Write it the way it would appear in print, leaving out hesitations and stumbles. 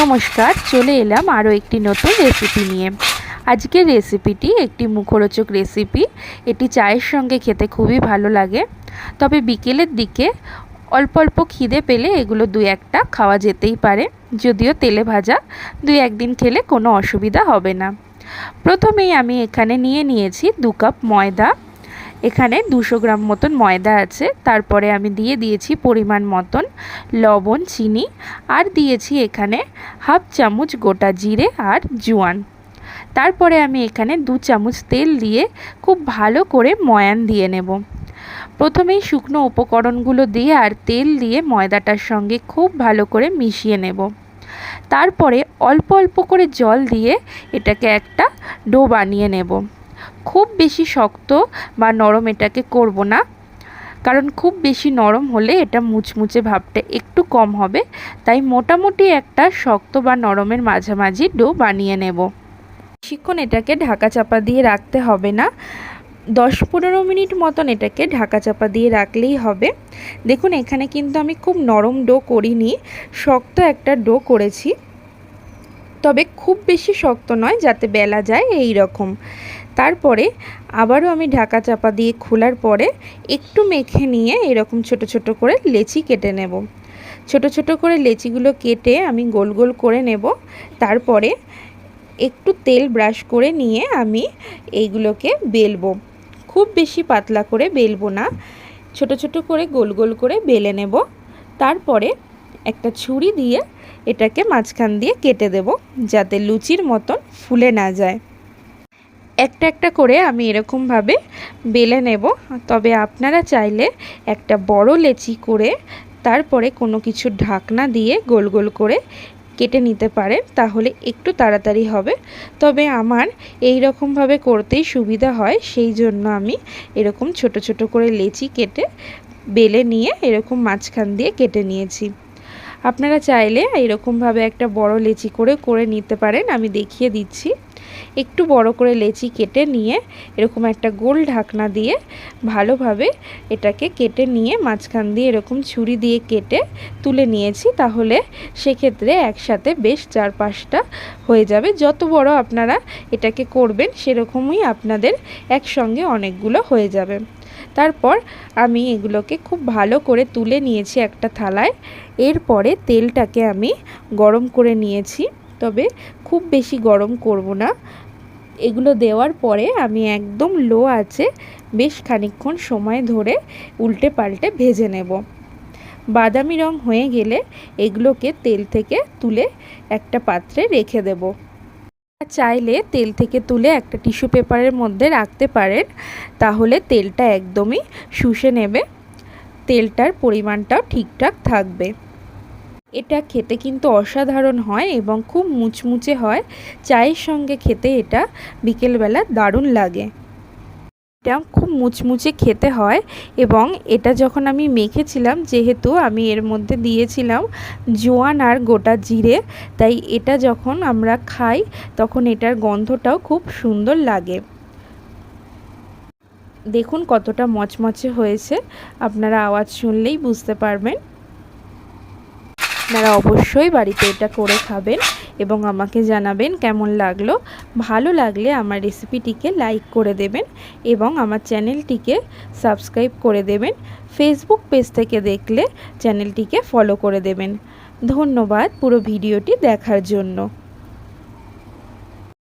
নমস্কার, চলে এলাম আরও একটি নতুন রেসিপি নিয়ে। আজকের রেসিপিটি একটি মুখরোচক রেসিপি। এটি চায়ের সঙ্গে খেতে খুবই ভালো লাগে। তবে বিকেলের দিকে অল্প অল্প খিদে পেলে এগুলো দু একটা খাওয়া যেতেই পারে, যদিও তেলে ভাজা 2-1 দিন খেলে কোনো অসুবিধা হবে না। প্রথমেই আমি এখানে নিয়েছি 2 কাপ ময়দা। এখানে 200 গ্রাম মতন ময়দা আছে। তারপরে আমি দিয়ে দিয়েছি পরিমাণ মতন লবণ, চিনি, আর দিয়েছি এখানে 1/2 চামচ গোটা জিরে আর জোয়ান। তারপরে আমি এখানে 2 চামচ তেল দিয়ে খুব ভালো করে ময়ান দিয়ে নেব। প্রথমেই শুকনো উপকরণগুলো দিয়ে আর তেল দিয়ে ময়দাটার সঙ্গে খুব ভালো করে মিশিয়ে নেব। তারপরে অল্প অল্প করে জল দিয়ে এটাকে একটা ডো বানিয়ে নেব। খুব বেশি শক্ত বা নরম এটাকে করব না, কারণ খুব বেশি নরম হলে এটা মুচমুচে ভাবটা একটু কম হবে। তাই মোটামুটি একটা শক্ত বা নরমের মাঝামাঝি ডো বানিয়ে নেব। বেশিক্ষণ এটাকে ঢাকা চাপা দিয়ে রাখতে হবে না, 10-15 মিনিট মতন এটাকে ঢাকা চাপা দিয়ে রাখলেই হবে। দেখুন, এখানে কিন্তু আমি খুব নরম ডো করিনি, শক্ত একটা ডো করেছি। তবে খুব বেশি শক্ত নয়, যাতে বেলা যায় এই রকম। তারপরে আবারও আমি ঢাকা চাপা দিয়ে খোলার পরে একটু মেখে নিয়ে এরকম ছোট ছোট করে লেচি কেটে নেব। ছোট ছোট করে লেচিগুলো কেটে আমি গোল গোল করে নেব। তারপরে একটু তেল ব্রাশ করে নিয়ে আমি এইগুলোকে বেলবো। খুব বেশি পাতলা করে বেলবো না, ছোট ছোট করে গোল গোল করে বেলে নেব। তারপরে একটা ছুরি দিয়ে এটাকে মাঝখান দিয়ে কেটে দেব, যাতে লুচির মতন ফুলে না যায়। একটা একটা করে আমি এরকমভাবে বেলে নেব। তবে আপনারা চাইলে একটা বড় লেচি করে তারপরে কোনো কিছু ঢাকনা দিয়ে গোল গোল করে কেটে নিতে পারেন, তাহলে একটু তাড়াতাড়ি হবে। তবে আমার এই রকমভাবে করতেই সুবিধা হয়, সেই জন্য আমি এরকম ছোট ছোট করে লেচি কেটে বেলে নিয়ে এরকম মাঝখান দিয়ে কেটে নিয়েছি। আপনারা চাইলে এরকমভাবে একটা বড় লেচি করে নিতে পারেন। আমি দেখিয়ে দিচ্ছি। একটু বড় করে লেচি কেটে নিয়ে এরকম একটা গোল ঢাকনা দিয়ে ভালোভাবে এটাকে কেটে নিয়ে মাঝখান দিয়ে এরকম ছুরি দিয়ে কেটে তুলে নিয়েছি। তাহলে সেক্ষেত্রে একসাথে বেশ 4-5টা হয়ে যাবে। যত বড় আপনারা এটাকে করবেন সেরকমই আপনাদের একসঙ্গে অনেকগুলো হয়ে যাবে। তারপর আমি এগুলোকে খুব ভালো করে তুলে নিয়েছি একটা থালায়। এরপরে তেলটাকে আমি গরম করে নিয়েছি, তবে খুব বেশি গরম করব না। এগুলো দেওয়ার পরে আমি একদম লো আঁচে বেশ খানিকক্ষণ সময় ধরে উল্টে পাল্টে ভেজে নেব। বাদামি রং হয়ে গেলে এগুলোকে তেল থেকে তুলে একটা পাত্রে রেখে দেব। চাইলে তেল থেকে তুলে একটা টিস্যু পেপারের মধ্যে রাখতে পারেন, তাহলে তেলটা একদমই শুষে নেবে, তেলটার পরিমাণটাও ঠিকঠাক থাকবে। এটা খেতে কিন্তু অসাধারণ হয় এবং খুব মুচমুচে হয়। চায়ের সঙ্গে খেতে এটা বিকেলবেলা দারুণ লাগে। এটা খুব মুচমুচে খেতে হয়। এবং এটা যখন আমি মেখেছিলাম, যেহেতু আমি এর মধ্যে দিয়েছিলাম জোয়ান আর গোটা জিরে, তাই এটা যখন আমরা খাই তখন এটার গন্ধটাও খুব সুন্দর লাগে। দেখুন কতটা মচমচে হয়েছে, আপনারা আওয়াজ শুনলেই বুঝতে পারবেন। আপনারা অবশ্যই বাড়িতে এটা করে খাবেন এবং আমাকে জানাবেন কেমন লাগলো। ভালো লাগলে আমার রেসিপিটিকে লাইক করে দেবেন এবং আমার চ্যানেলটিকে সাবস্ক্রাইব করে দেবেন। ফেসবুক পেজ থেকে দেখলে চ্যানেলটিকে ফলো করে দেবেন। ধন্যবাদ পুরো ভিডিওটি দেখার জন্য।